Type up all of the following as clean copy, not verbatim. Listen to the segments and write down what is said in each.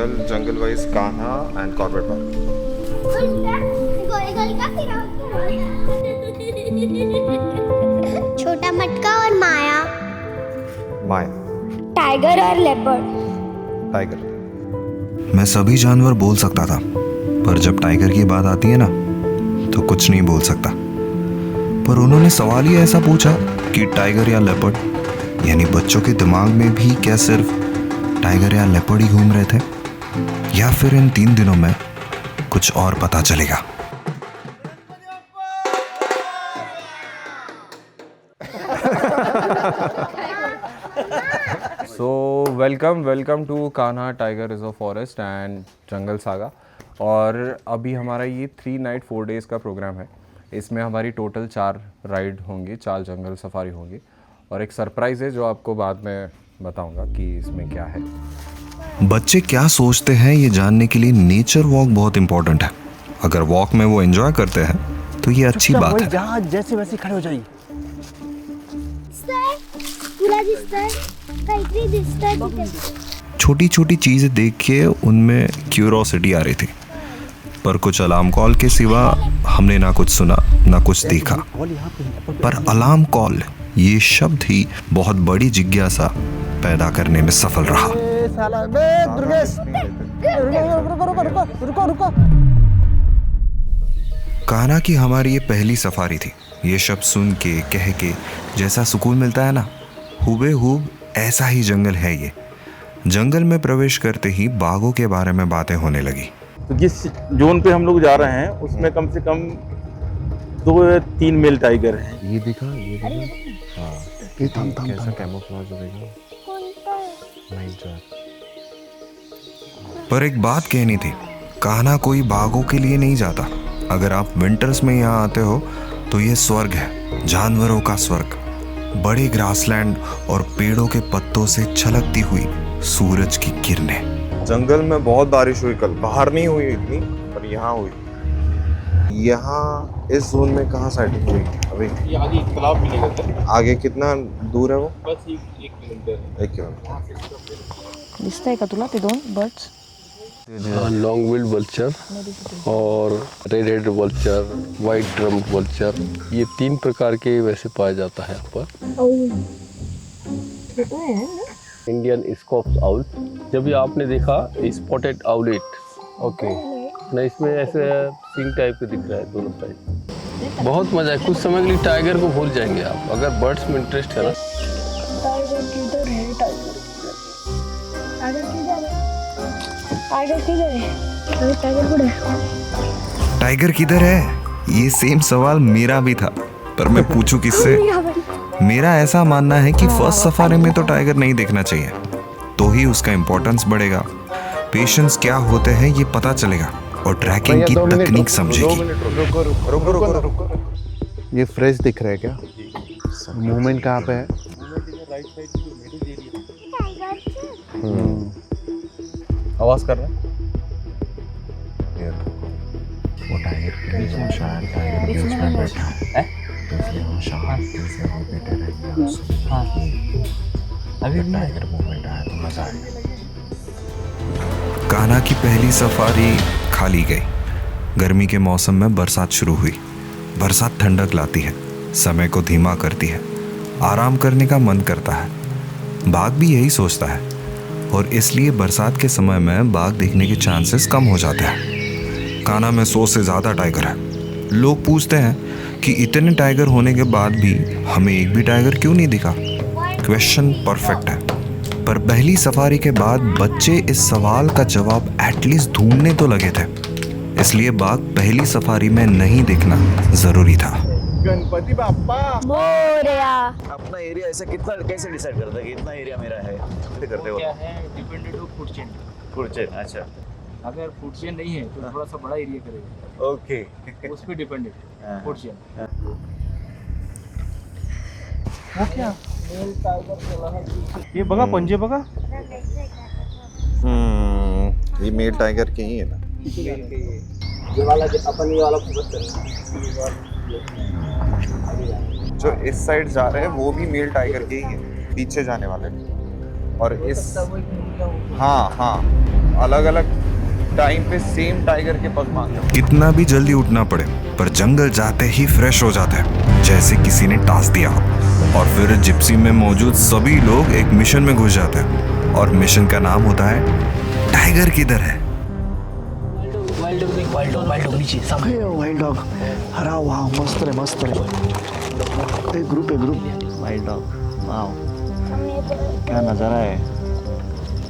Jungle wise Kanha and Corbett park. छोटा मटका और माया। टाइगर और लेपर्ड। टाइगर। मैं सभी जानवर बोल सकता था, पर जब टाइगर की बात आती है ना तो कुछ नहीं बोल सकता। पर उन्होंने सवाल ही ऐसा पूछा कि टाइगर या लेपर्ड, यानी बच्चों के दिमाग में भी क्या सिर्फ टाइगर या लेपर्ड ही घूम रहे थे, या फिर इन 3 दिनों में कुछ और पता चलेगा। So welcome to Kanha tiger reserve forest and jungle saga. और अभी हमारा ये 3 नाइट 4 डेज़ का प्रोग्राम है। इसमें हमारी टोटल 4 राइड होंगी, 4 जंगल सफारी होंगी और एक सरप्राइज़ है जो आपको बाद में बताऊंगा कि इसमें क्या है। बच्चे क्या सोचते हैं ये जानने के लिए नेचर वॉक बहुत इंपॉर्टेंट है। अगर वॉक में वो एंजॉय करते हैं तो ये अच्छी बात है। जहाँ जैसे वैसे खड़े हो जाइए। छोटी छोटी चीजें देख के उनमें क्यूरोसिटी आ रही थी, पर कुछ अलार्म कॉल के सिवा हमने ना कुछ सुना ना कुछ देखा। पर अलार्म कॉल ये शब्द ही बहुत बड़ी जिज्ञासा पैदा करने में सफल रहा। कान्हा की हमारी ये पहली सफारी थी। ये शब्द सुन के कह के जैसा सुकून मिलता है ना, हुबेहूब ऐसा ही जंगल है ये। जंगल में प्रवेश करते ही बाघों के बारे में बातें होने लगी। तो जिस जोन पे हम लोग जा रहे हैं उसमें कम से कम 2-3 मेल टाइगर हैं। ये दिखा हाँ, कैसा कैमोफ्लेज होगा। पर एक बात कहनी थी, कान्हा कोई बाघों के लिए नहीं जाता। अगर आप विंटर्स में यहाँ आते हो तो ये स्वर्ग है, जानवरों का स्वर्ग। बड़े ग्रासलैंड और पेड़ों के पत्तों से छलकती हुई सूरज की किरणें। जंगल में बहुत बारिश हुई कल, बाहर नहीं हुई इतनी पर यहाँ हुई। यहाँ इस जोन में कहाँ साइड हुई अभी? ये आगे एक तालाब मिलेगा। आगे कितना दूर है वो? बस 1 किलोमीटर। 1 किलोमीटर। दिसतंय का तुला ते 2 बर्ड्स? लॉन्ग बिल्ड वल्चर और red head vulture, white drum vulture, ये 3 प्रकार के वैसे पाया जाता है यहाँ पर। इंडियन स्कॉप्स आउल, जब ये आपने देखा स्पॉटेड आउलेट, ओके ना, इसमें ऐसे सिंग टाइप के दिख रहा है दोनों साइड। बहुत मजा है, कुछ समय के लिए टाइगर को भूल जाएंगे आप अगर बर्ड्स में इंटरेस्ट है ना। टाइगर किधर है? टाइगर किधर है? टाइगर किधर है? ये सेम सवाल मेरा भी था, पर मैं पूछूं किससे? मेरा ऐसा मानना है कि फर्स्ट सफारी में तो टाइगर नहीं देखना चाहिए, तो ही उसका इम्पोर्टेंस बढ़ेगा, पेशेंस क्या होते हैं ये पता चलेगा और ट्रैकिंग की तकनीक समझेगी। रुको। ये फ्रेश दिख रहा है क्या? मूवमेंट कहाँ पे है? आवाज कर रहा है। वो टाइगर के बीच में शायद टाइगर बीच में बैठा है, इसलिए वो शांति से वो बैठे रहेंगे। अभी टाइगर मूवमेंट आया तो मजा आएगा। कान्हा की पहली सफारी खाली गई। गर्मी के मौसम में बरसात शुरू हुई। बरसात ठंडक लाती है, समय को धीमा करती है, आराम करने का मन करता है। बाघ भी यही सोचता है और इसलिए बरसात के समय में बाघ दिखने के चांसेस कम हो जाते हैं। कान्हा में 100 से ज़्यादा टाइगर है। लोग पूछते हैं कि इतने टाइगर होने के बाद भी हमें एक भी टाइगर क्यों नहीं दिखा? क्वेश्चन परफेक्ट है, पर पहली सफारी के बाद बच्चे इस सवाल का जवाब एटलीस्ट ढूंढने तो लगे थे। इसलिए बाघ पहली सफारी में नहीं देखना जरूरी था। गणपति बाप्पा मोरया। अपना एरिया ऐसा कितना कैसे डिसाइड करता है कि इतना एरिया मेरा है? करते हो क्या है, dependent of food chain. Food chain, अच्छा। अगर फूड चेन नहीं है तो थोड़ा सा बड़ा एरिया करेगा। ओके। उस पे डिपेंडेंट फूड चेन। वो क्या? ये बघा पंजे बघा। ये मेल टाइगर के ही है ना। ये वाला जो अपन ये वाला फोकस कर रहे हैं, जो इस साइड जा रहे हैं वो भी मेल टाइगर के ही है, पीछे जाने वाले भी। और इस हाँ अलग अलग टाइम पे सेम टाइगर के पग मांगे। कितना भी जल्दी उठना पड़े पर जंगल जाते ही फ्रेश हो जाते हैं जैसे किसी ने टास्क दिया हो। और फिर जिप्सी में मौजूद सभी लोग एक मिशन में घुस जाते हैं और मिशन का नाम होता है टाइगर किधर है। वाइल्ड डॉग अरे वाह मस्त रे एक ग्रुप वाइल्ड डॉग वाह क्या नज़ारा है।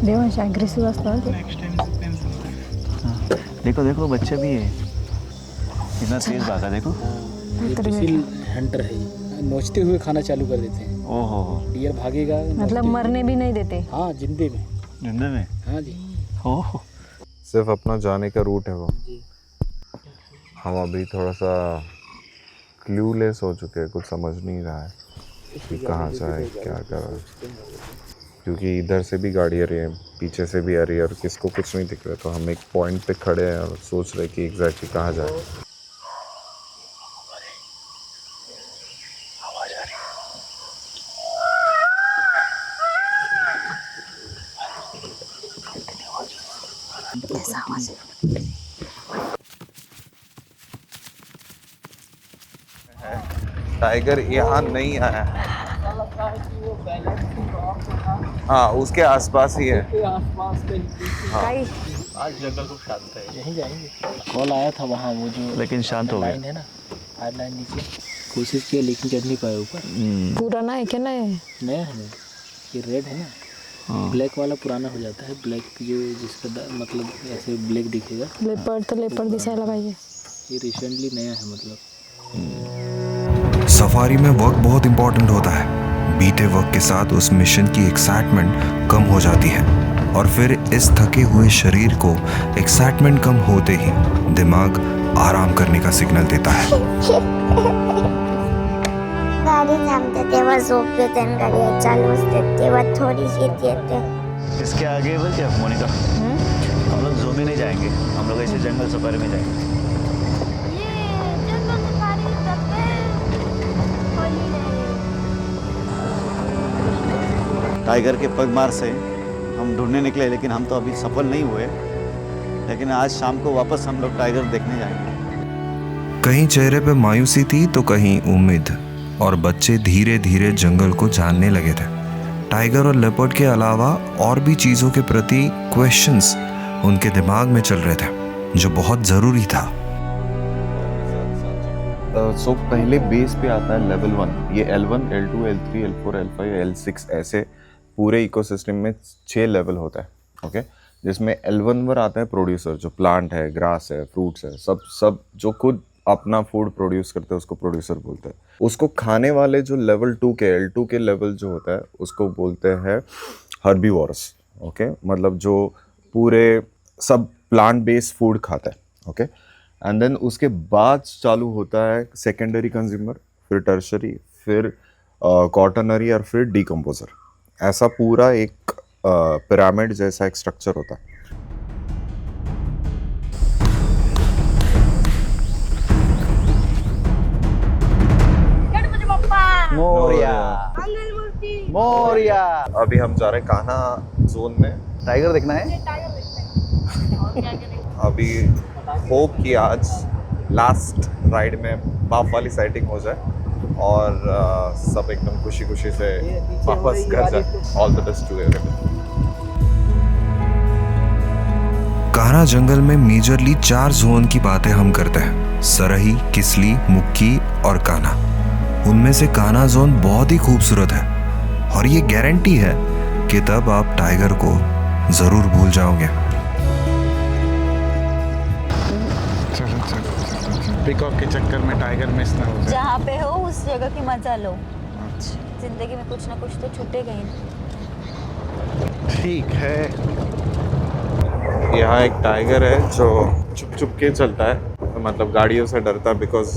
देवांश अग्रेसिव्ह असतात देखो बच्चे भी है कितना तेज भागा देखो। हंटर है ये। नोचते हुए खाना चालू कर देते हैं। ओहो डियर भागेगा मतलब मरने भी नहीं देते। हाँ जिंदे में। जिंदे में हाँ जी। ओहो सिर्फ अपना जाने का रूट है वो। हम अभी थोड़ा सा क्लूलेस हो चुके हैं, कुछ समझ नहीं रहा है कि कहाँ जाए क्या करें, क्योंकि इधर से भी गाड़ी आ रही है, पीछे से भी आ रही है और किसको कुछ नहीं दिख रहा। तो हम एक पॉइंट पे खड़े हैं और सोच रहे कि एग्जैक्टली कहाँ जाए। टाइगर यहाँ नहीं आया। हाँ उसके आसपास ही है। काही आज जंगल को शांत है। यहीं जाएंगे। कॉल आया था वहाँ वो जो लेकिन शांत हो गया। लाइन है ना, फायर लाइन नीचे कोशिश की लेकिन चढ़ नहीं पाए ऊपर। पुराना है क्या नया है? नया है ये रेड है ना, ब्लैक वाला पुराना हो जाता है। ब्लैक जो जिसका मतलब ऐसे ब्लैक दिखेगा। लेपर्ड तो लेपर्ड दिसायला पाहिजे। ये रिसेंटली नया है मतलब। सफारी में वक्त बहुत इंपॉर्टेंट होता है। बीते वक्त के साथ उस मिशन की एक्साइटमेंट कम हो जाती है और फिर इस थके हुए शरीर को एक्साइटमेंट कम होते ही दिमाग आराम करने का सिग्नल देता है। गाडी थांबते तेव्हा झोप येते आणि गाडी चालू असते तेव्हा थोडी शीत येते। इसके आगे बस क्या मोनिका हम लोग जू में नहीं जाएंगे, हम लोग ऐसे जंगल सफारी में जाएंगे। टाइगर के पगमार से हम ढूंढने निकले लेकिन हम तो अभी सफल नहीं हुए, लेकिन आज शाम को वापस हम लोग टाइगर देखने जाएंगे। कहीं चेहरे पे मायूसी थी तो कहीं उम्मीद, और बच्चे धीरे धीरे जंगल को जानने लगे थे। टाइगर और लेपर्ड के अलावा और भी चीजों के प्रति क्वेश्चंस उनके दिमाग में चल रहे थे जो बहुत जरूरी था। सो पहले बेस पे आता है लेवल 1। ये L1, L2, L3, L4, L5, L6 ऐसे पूरे इकोसिस्टम में 6 लेवल होता है। ओके जिसमें L1 पर आता है प्रोड्यूसर, जो प्लांट है, ग्रास है, फ्रूट्स है, सब जो खुद अपना फूड प्रोड्यूस करते हैं उसको प्रोड्यूसर बोलते हैं। उसको खाने वाले जो लेवल 2 के L2 के लेवल जो होता है उसको बोलते हैं हर्बीवोरस। ओके मतलब जो पूरे सब प्लांट बेस्ड फूड खाता है। ओके एंड देन उसके बाद चालू होता है सेकेंडरी कंज्यूमर, फिर टर्शरी, फिर क्वाटरनरी और फिर डीकम्पोजर। ऐसा पूरा एक पिरामिड जैसा एक स्ट्रक्चर होता है। मोरिया अभी हम जा रहे हैं कान्हा जोन में। टाइगर देखना है। अभी होप कि आज लास्ट राइड में बाप वाली साइटिंग हो जाए और सब एकदम खुशी खुशी से वापस घर जाए। All the best to everyone. Kanha जंगल में मेजरली 4 जोन की बातें हम करते हैं: सरही, किसली, मुक्की और कान्हा। उनमें से कान्हा जोन बहुत ही खूबसूरत है और ये गारंटी है कि तब आप टाइगर को जरूर भूल जाओगे। पिकॉक के चक्कर में टाइगर मिस ना हो जाए। जहाँ पे हो उस जगह की मजा लो। जिंदगी में कुछ ना कुछ तो छूटेगा ही ना। ठीक है। यहाँ एक टाइगर है जो चुप चुप के चलता है, मतलब गाड़ियों से डरता है, बिकॉज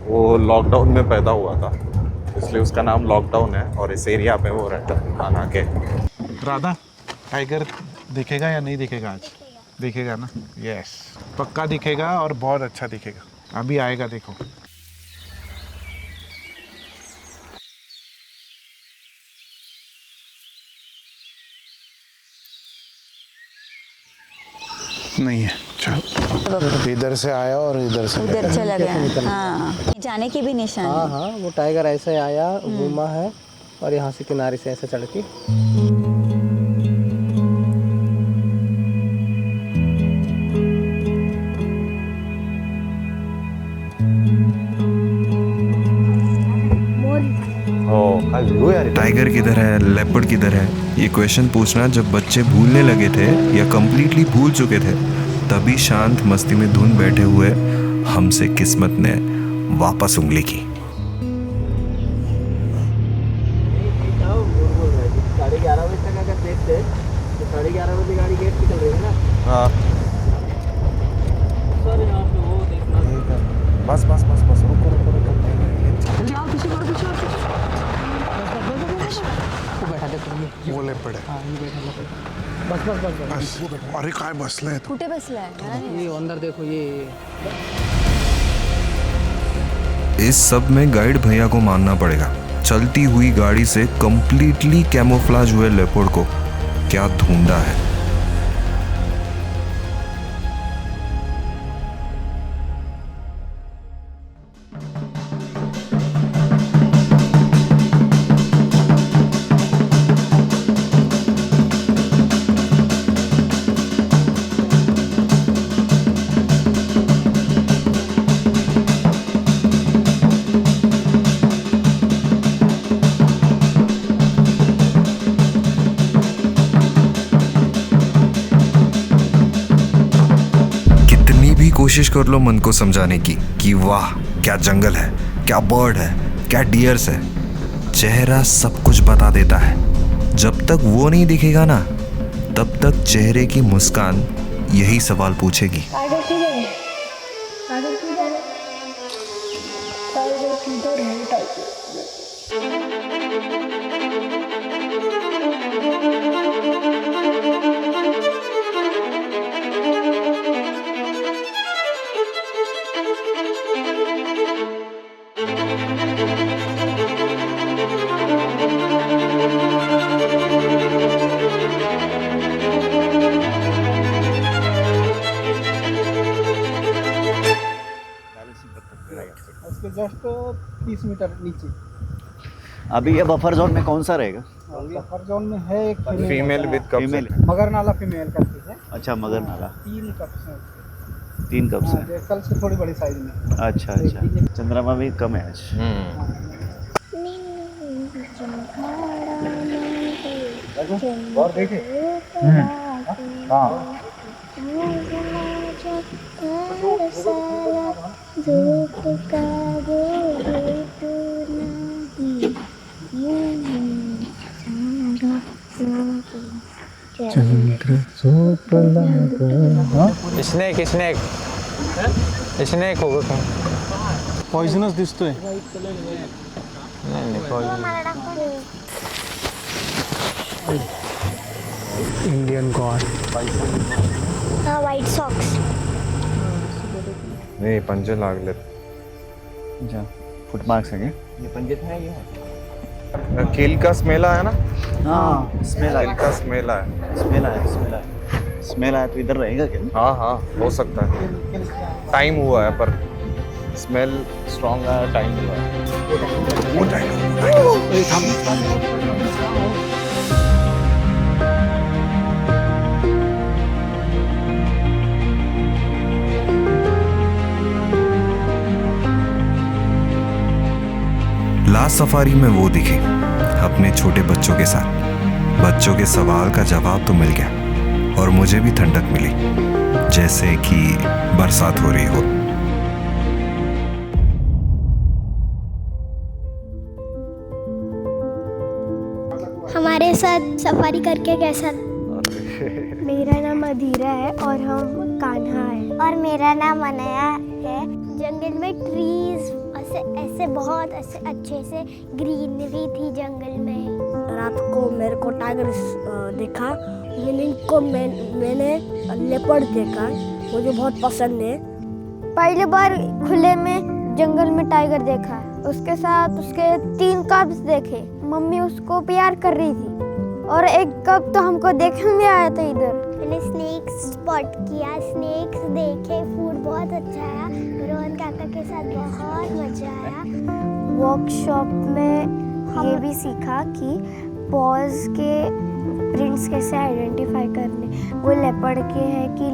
वो लॉकडाउन में पैदा हुआ था इसलिए उसका नाम लॉकडाउन है और इस एरिया में वो रहता है कान्हा के। राधा टाइगर दिखेगा या नहीं दिखेगा आज? दिखेगा ना? यस पक्का दिखेगा और बहुत अच्छा दिखेगा। अभी आएगा देखो। नहीं है। चल इधर से आया और इधर से उधर चला गया। हाँ, जाने की भी निशान हाँ नहीं। हाँ, वो टाइगर ऐसे आया, घूमा है और यहाँ से किनारे से ऐसे चढ़ के टाइगर किधर है, लेपर्ड किधर है, ये क्वेश्चन पूछना जब बच्चे भूलने लगे थे या कंप्लीटली भूल चुके थे, तभी शांत मस्ती में धुन बैठे हुए हमसे किस्मत ने वापस उंगली की। 11:30 बजे तक अगर देखते तो 11:30 बजे गाड़ी गेट निकल रही है ना। हाँ सर यहाँ पे वो देखना। बस बस बस बस रुको रुको रुको। जल्दी आओ, पीछे करो, पीछे आओ। वो बैठा देखो ये वो लेपर्ड है। हाँ, ये बैठा लेपर्ड। बस बस बस बस। अरे काय बसलाय तो. कुठे बसलाय? ये अंदर देखो ये। इस सब में गाइड भैया को मानना पड़ेगा। चलती हुई गाड़ी से कंप्लीटली कैमोफ्लेज हुए लेपर्ड को क्या ढूंढा है। कोशिश कर लो मन को समझाने की कि वाह क्या जंगल है, क्या बर्ड है, क्या डियर्स है, चेहरा सब कुछ बता देता है। जब तक वो नहीं दिखेगा ना, तब तक चेहरे की मुस्कान यही सवाल पूछेगी। उसके जस्ट 30 मीटर नीचे। अभी ये बफर जोन में कौन सा रहेगा? बफर जोन में है एक फीमेल विद कप्स। फीमेल। मगर नाला फीमेल करती है। अच्छा, मगर नाला। 3 कप्स हैं। 3 कप्स हाँ, है। कल से थोड़ी बड़ी साइज में। अच्छा अच्छा, चंद्रमा भी कम है आज। और देखे स्नेक स्नेक स्नेक होगा का पॉइजनस दिसतोय। Indian God. हाँ, व्हाइट सॉक्स। नहीं पंजे लागले। अच्छा, फुट मार्क्स है क्या? ये पंजे है ये। कील का स्मेल आया ना? हाँ, स्मेल कील आया। का स्मेल आया। स्मेल आया, स्मेल आया। स्मेल आया तो इधर रहेगा क्या? हाँ हाँ हो सकता है, टाइम हुआ है पर स्मेल स्ट्रॉन्ग आया, टाइम हुआ है। लास्ट सफारी में वो दिखे अपने छोटे बच्चों के साथ। बच्चों के सवाल का जवाब तो मिल गया और मुझे भी ठंडक मिली, जैसे कि बरसात हो रही हो। हमारे साथ सफारी करके कैसा? मेरा नाम अधीरा है और हम कान्हा है। और मेरा नाम अनया है। जंगल में ट्रीज ऐसे बहुत ऐसे अच्छे से ग्रीनरी थी जंगल में। रात को मेरे को टाइगर देखा। मैंने लेपर्ड देखा, मुझे बहुत पसंद है। पहली बार खुले में जंगल में टाइगर देखा। उसके साथ उसके 3 कप्स देखे। मम्मी उसको प्यार कर रही थी और एक कप तो हमको देखने में आया था इधर। मैंने स्नेक्स स्पॉट किया, स्नेक्स देखे, फूड बहुत अच्छा आया, रोहन काका के साथ बहुत मजा आया। वर्कशॉप में ये भी सीखा कि पॉज के प्रिंट्स कैसे आइडेंटिफाई करने, वो लेपर्ड के हैं कि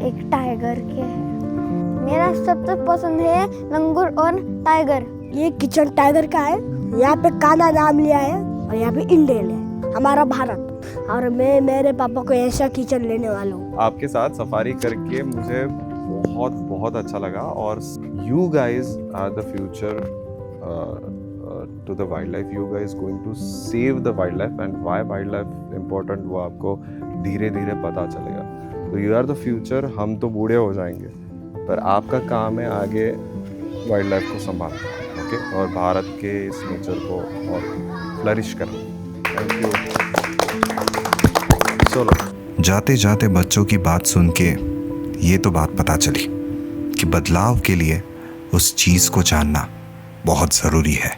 एक टाइगर के हैं। मेरा सबसे पसंद है लंगूर और टाइगर। ये किचन टाइगर का है, यहाँ पे कान्हा नाम लिया है और यहाँ पे इंडियन है, हमारा भारत। और मैं मेरे पापा को ऐसा किचन लेने वाला हूँ। आपके साथ सफारी करके मुझे बहुत बहुत अच्छा लगा और you guys are the future to the wildlife. You guys going to save the wildlife and why wildlife important वो आपको धीरे धीरे पता चलेगा। तो you are the future, हम तो बूढ़े हो जाएंगे पर आपका काम है आगे वाइल्ड लाइफ को संभालना, ओके, और भारत के इस नेचर को और फ्लरिश करना। Thank you. चलो, जाते जाते बच्चों की बात सुन के ये तो बात पता चली कि बदलाव के लिए उस चीज़ को जानना बहुत ज़रूरी है।